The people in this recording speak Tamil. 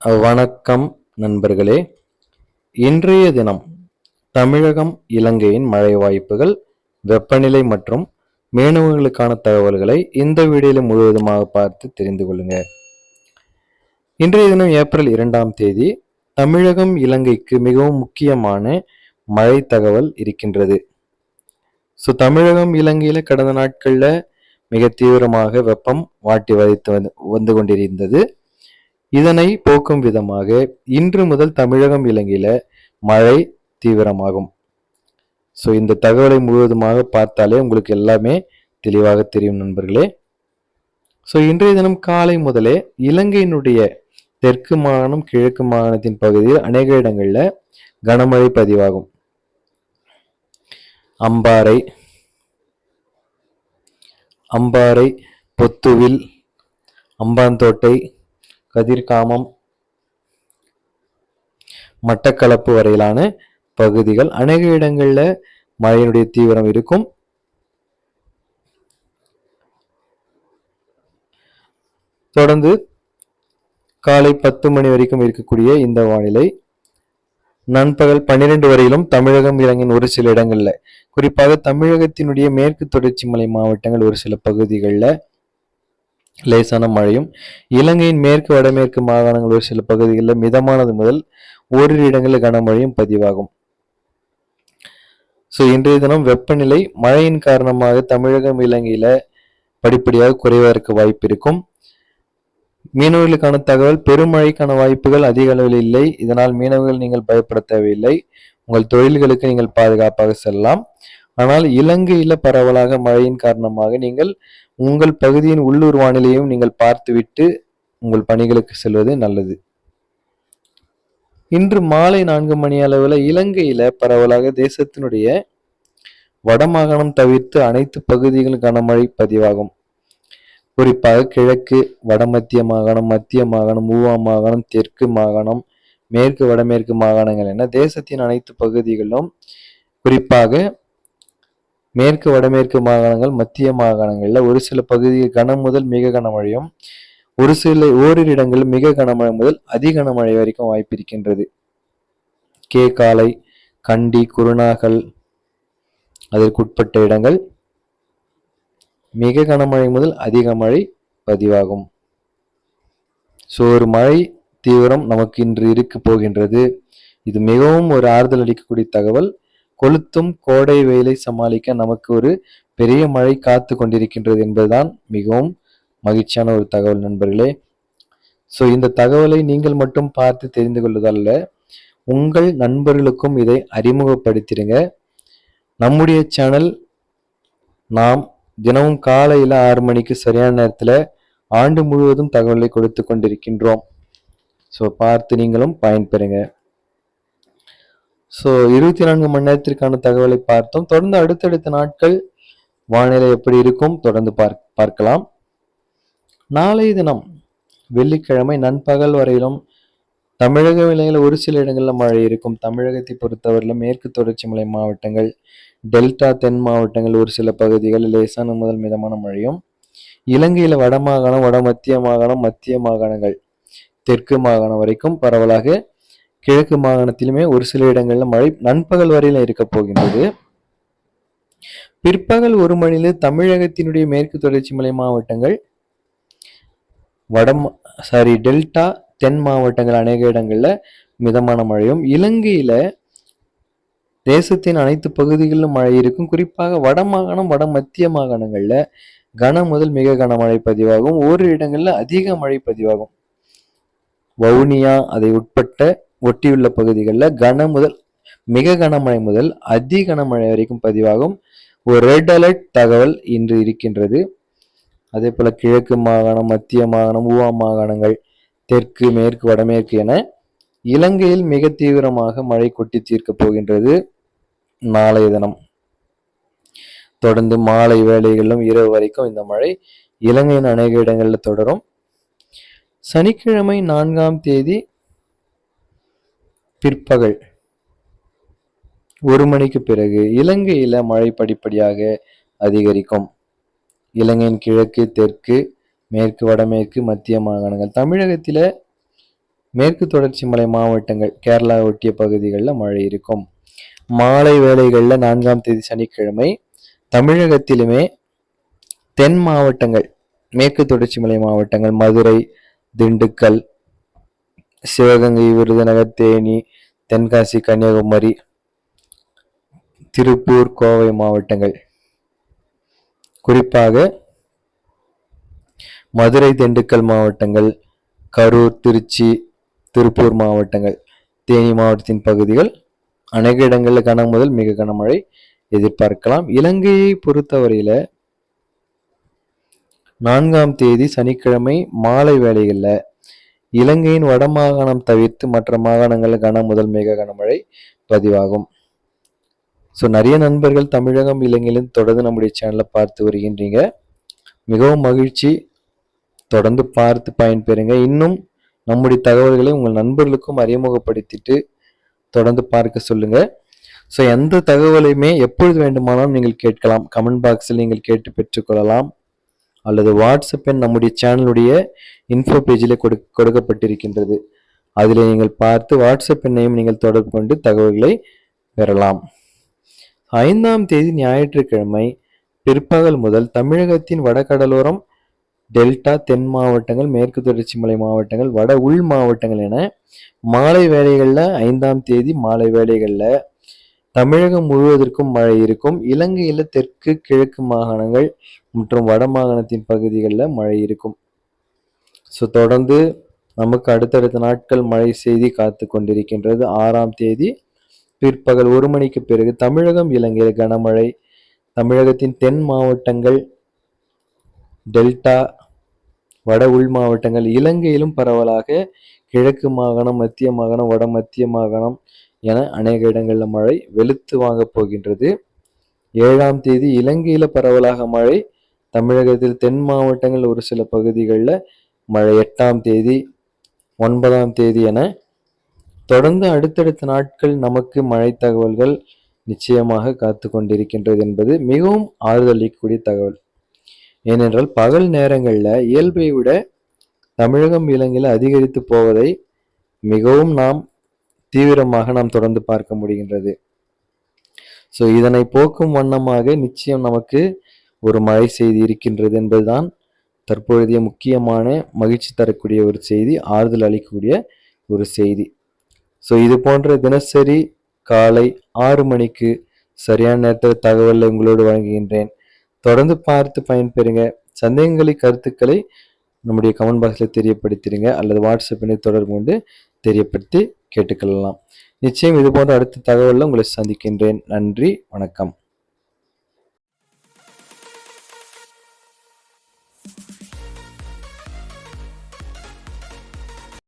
வணக்கம் நண்பர்களே. இன்றைய தினம் தமிழகம், இலங்கையின் மழை வாய்ப்புகள், வெப்பநிலை மற்றும் மீனவர்களுக்கான தகவல்களை இந்த வீடியோவில் முழுவதுமாக பார்த்து தெரிந்து கொள்ளுங்க. இன்றைய தினம் ஏப்ரல் 2ஆம் தேதி தமிழகம், இலங்கைக்கு மிகவும் முக்கியமான மழை தகவல் இருக்கின்றது. தமிழகம், இலங்கையில கடந்த நாட்கள்ல மிக தீவிரமாக வெப்பம் வாட்டி வதைத்து வந்து கொண்டிருந்தது. இதனை போக்கும் விதமாக இன்று முதல் தமிழகம், இலங்கையில மழை தீவிரமாகும். இந்த தகவலை முழுவதுமாக பார்த்தாலே உங்களுக்கு எல்லாமே தெளிவாக தெரியும் நண்பர்களே. இன்றைய தினம் காலை முதலே இலங்கையினுடைய தெற்கு மாகாணம், கிழக்கு மாகாணத்தின் பகுதியில் அநேக இடங்கள்ல கனமழை பதிவாகும். அம்பாறை, பொத்துவில், அம்பாந்தோட்டை, கதிர்காமம், மட்டக்களப்பு வரையிலான பகுதிகள் அநேக இடங்கள்ல மழையினுடைய தீவிரம் இருக்கும். தொடர்ந்து காலை 10 மணி வரைக்கும் இருக்கக்கூடிய இந்த வானிலை நண்பகல் 12 வரையிலும் தமிழகம், இலங்கையின் ஒரு சில இடங்கள்ல, குறிப்பாக தமிழகத்தினுடைய மேற்கு தொடர்ச்சி மலை மாவட்டங்கள் ஒரு சில பகுதிகளில் லேசான மழையும், இலங்கையின் மேற்கு வடமேற்கு மாகாணங்கள் ஒரு சில பகுதிகளில் மிதமானது முதல் ஓரிரு இடங்களில் கனமழையும் பதிவாகும். இன்றைய தினம் வெப்பநிலை மழையின் காரணமாக தமிழகம், இலங்கையில படிப்படியாக குறைவதற்கு வாய்ப்பு இருக்கும். மீனவர்களுக்கான தகவல், பெருமழைக்கான வாய்ப்புகள் அதிக அளவில் இல்லை. இதனால் மீனவர்கள் நீங்கள் பயப்பட தேவையில்லை. உங்கள் தொழில்களுக்கு நீங்கள் பாதுகாப்பாக செல்லலாம். ஆனால் இலங்கையில பரவலாக மழையின் காரணமாக நீங்கள் உங்கள் பகுதியின் உள்ளூர் வானிலையும் நீங்கள் பார்த்துவிட்டு உங்கள் பணிகளுக்கு செல்வது நல்லது. இன்று மாலை 4 மணி அளவில் இலங்கையில பரவலாக தேசத்தினுடைய வடமாகாணம் தவிர்த்து அனைத்து பகுதிகளும் கனமழை பதிவாகும். குறிப்பாக கிழக்கு, வடமத்திய மாகாணம், மத்திய மாகாணம், ஊவா மாகாணம், தெற்கு மாகாணம், மேற்கு வடமேற்கு மாகாணங்கள் என தேசத்தின் அனைத்து பகுதிகளிலும், குறிப்பாக மேற்கு வடமேற்கு மாகாணங்கள், மத்திய மாகாணங்கள்ல ஒரு சில பகுதியில் கனம் முதல் மிக கனமழையும், ஓரிரு இடங்களில் மிக கனமழை முதல் அதி கனமழை வரைக்கும் வாய்ப்பு இருக்கின்றது. கேகாலை, கண்டி, குருநாகல் அதற்குட்பட்ட இடங்கள் மிக கனமழை முதல் அதிக மழை பதிவாகும். ஒரு மழை தீவிரம் நமக்கு இன்று இருக்க போகின்றது. இது மிகவும் ஒரு ஆறுதல் அளிக்கக்கூடிய தகவல். கொளுத்தும் கோடை வெயிலை சமாளிக்க நமக்கு ஒரு பெரிய மழை காத்து கொண்டிருக்கின்றது என்பதுதான் மிகவும் மகிழ்ச்சியான ஒரு தகவல் நண்பர்களே. இந்த தகவலை நீங்கள் மட்டும் பார்த்து தெரிந்து கொள்வதல்ல, உங்கள் நண்பர்களுக்கும் இதை அறிமுகப்படுத்திடுங்க. நம்முடைய சேனல் நாம் தினமும் காலையில 6 மணிக்கு சரியான நேரத்துல ஆண்டு முழுவதும் தகவலை கொடுத்து கொண்டிருக்கின்றோம். பார்த்து நீங்களும் பயன்பெறுங்க. 24 மணி நேரத்திற்கான தகவலை பார்த்தோம். தொடர்ந்து அடுத்தடுத்த நாட்கள் வானிலை எப்படி இருக்கும் தொடர்ந்து பார்க்கலாம். நாளைய தினம் வெள்ளிக்கிழமை நண்பகல் வரையிலும் தமிழக இலங்கையில் ஒரு சில இடங்களில் மழை இருக்கும். தமிழகத்தை பொறுத்தவரையிலும் மேற்கு தொடர்ச்சி மலை மாவட்டங்கள், டெல்டா தென் மாவட்டங்கள் ஒரு சில பகுதிகளில் லேசான முதல் மிதமான மழையும், இலங்கையில வடமாகாணம், வடமத்திய மாகாணம், மத்திய மாகாணங்கள், தெற்கு மாகாணம் வரைக்கும் பரவலாக, கிழக்கு மாகாணத்திலுமே ஒரு சில இடங்கள்ல மழை நண்பகல் வரையில இருக்க போகின்றது. பிற்பகல் 1 மணியில தமிழகத்தினுடைய மேற்கு தொடர்ச்சி மலை மாவட்டங்கள், டெல்டா தென் மாவட்டங்கள் அநேக இடங்கள்ல மிதமான மழையும், இலங்கையில தேசத்தின் அனைத்து பகுதிகளிலும் மழை இருக்கும். குறிப்பாக வடமாகாணம், வட மத்திய மாகாணங்கள்ல கன முதல் மிக கனமழை பதிவாகும். ஓரிரு இடங்கள்ல அதிக மழை பதிவாகும். வவுனியா அதை ஒட்டியுள்ள பகுதிகளில் கன முதல் மிக கனமழை முதல் அதி கனமழை வரைக்கும் பதிவாகும். ஒரு ரெட் அலர்ட் தகவல் இன்று இருக்கின்றது. அதே போல கிழக்கு மாகாணம், மத்திய மாகாணம், ஊவா மாகாணங்கள், தெற்கு, மேற்கு, வடமேற்கு என இலங்கையில் மிக தீவிரமாக மழை கொட்டி தீர்க்க போகின்றது நாளைய தினம். தொடர்ந்து மாலை வேளைகளிலும் இரவு வரைக்கும் இந்த மழை இலங்கையின் அநேக இடங்களில் தொடரும். சனிக்கிழமை 4ஆம் தேதி பிற்பகல் 1 மணிக்கு பிறகு இலங்கையில மழை படிப்படியாக அதிகரிக்கும். இலங்கையின் கிழக்கு, தெற்கு, மேற்கு, வடமேற்கு, மத்திய மாகாணங்கள், தமிழகத்தில மேற்கு தொடர்ச்சி மலை மாவட்டங்கள் கேரளா ஒட்டிய பகுதிகளில் மழை இருக்கும். மாலை வேளைகளில் 4ஆம் தேதி சனிக்கிழமை தமிழகத்திலுமே தென் மாவட்டங்கள் மேற்கு தொடர்ச்சி மலை மாவட்டங்கள் மதுரை, திண்டுக்கல், சிவகங்கை, விருதுநகர், தேனி, தென்காசி, கன்னியாகுமரி, திருப்பூர், கோவை மாவட்டங்கள், குறிப்பாக மதுரை, திண்டுக்கல் மாவட்டங்கள், கரூர், திருச்சி, திருப்பூர் மாவட்டங்கள், தேனி மாவட்டத்தின் பகுதிகள் அநேக இடங்களில் கன முதல் மிக கனமழை எதிர்பார்க்கலாம். இலங்கையை பொறுத்தவரையில 4ஆம் தேதி சனிக்கிழமை மாலை வேளைகளில் இலங்கையின் வடமாகாணம் தவிர்த்து மற்ற மாகாணங்களில் கன முதல் மிக கனமழை பதிவாகும். ஸோ நிறைய நண்பர்கள் தமிழகம் இலங்கையிலும் தொடர்ந்து நம்முடைய சேனலை பார்த்து வருகின்றீங்க. மிகவும் மகிழ்ச்சி. தொடர்ந்து பார்த்து பயன்பெறுங்க. இன்னும் நம்முடைய தகவல்களை உங்கள் நண்பர்களுக்கும் அறிமுகப்படுத்திட்டு தொடர்ந்து பார்க்க சொல்லுங்க. ஸோ எந்த தகவலையுமே எப்பொழுது வேண்டுமானாலும் நீங்கள் கேட்கலாம். கமெண்ட் பாக்ஸில் நீங்கள் கேட்டு பெற்றுக்கொள்ளலாம். அல்லது வாட்ஸ்அப் எண் நம்முடைய சேனலுடைய இன்ஃபோ பேஜில் கொடுக்கப்பட்டிருக்கின்றது. அதில் நீங்கள் பார்த்து வாட்ஸ்அப் எண்ணையும் நீங்கள் தொடர்பு கொண்டு தகவல்களை பெறலாம். 5ஆம் தேதி ஞாயிற்றுக்கிழமை பிற்பகல் முதல் தமிழகத்தின் வடகடலோரம், டெல்டா, தென் மாவட்டங்கள், மேற்கு தொடர்ச்சி மலை மாவட்டங்கள், வட உள் மாவட்டங்கள் என மாலை வேளைகளில் 5ஆம் தேதி மாலை வேளைகளில் தமிழகம் முழுவதற்கும் மழை இருக்கும். இலங்கையில் தெற்கு கிழக்கு மாகாணங்கள் மற்றும் வட மாகாணத்தின் பகுதிகளில் மழை இருக்கும். ஸோ தொடர்ந்து நமக்கு அடுத்தடுத்த நாட்கள் மழை செய்தி காத்து கொண்டிருக்கின்றது. 6ஆம் தேதி பிற்பகல் 1 மணிக்கு பிறகு தமிழகம், இலங்கையில் கனமழை. தமிழகத்தின் தென் மாவட்டங்கள், டெல்டா, வட உள் மாவட்டங்கள், இலங்கையிலும் பரவலாக கிழக்கு மாகாணம், மத்திய மாகாணம், வட மத்திய மாகாணம் என அநேக இடங்களில் மழை வெளுத்து வாங்க போகின்றது. 7ஆம் தேதி இலங்கையில பரவலாக மழை. தமிழகத்தில் தென் மாவட்டங்கள் ஒரு சில பகுதிகளில் மழை. 8ஆம் தேதி, 9ஆம் தேதி என தொடர்ந்து அடுத்தடுத்த நாட்கள் நமக்கு மழை தகவல்கள் நிச்சயமாக காத்து கொண்டிருக்கின்றது என்பது மிகவும் ஆறுதலிக்கக்கூடிய தகவல். ஏனென்றால் பகல் நேரங்களில் இயல்பை விட தமிழகம், இலங்கையில் அதிகரித்து போவதை மிகவும் தீவிரமாக நாம் தொடர்ந்து பார்க்க முடிகின்றது. ஸோ இதனை போக்கும் வண்ணமாக நிச்சயம் நமக்கு ஒரு மழை செய்தி இருக்கின்றது என்பதுதான் தற்பொழுதைய முக்கியமான மகிழ்ச்சி தரக்கூடிய ஒரு செய்தி, ஆறுதல் அளிக்கக்கூடிய ஒரு செய்தி. ஸோ இது போன்ற தினசரி காலை 6 மணிக்கு சரியான நேரத்தில் தகவலை உங்களோடு வழங்குகின்றேன். தொடர்ந்து பார்த்து பயன்பெறுங்க. சந்தேகங்களை, கருத்துக்களை நம்முடைய கமெண்ட் பாக்ஸில் தெரியப்படுத்திடுங்க அல்லது வாட்ஸ்அப்பினை தொடர்பு கொண்டு தெரியப்படுத்தி கேட்டுக்கொள்ளலாம். நிச்சயம் இது போன்ற அடுத்த தகவலில் உங்களை சந்திக்கின்றேன். நன்றி, வணக்கம்.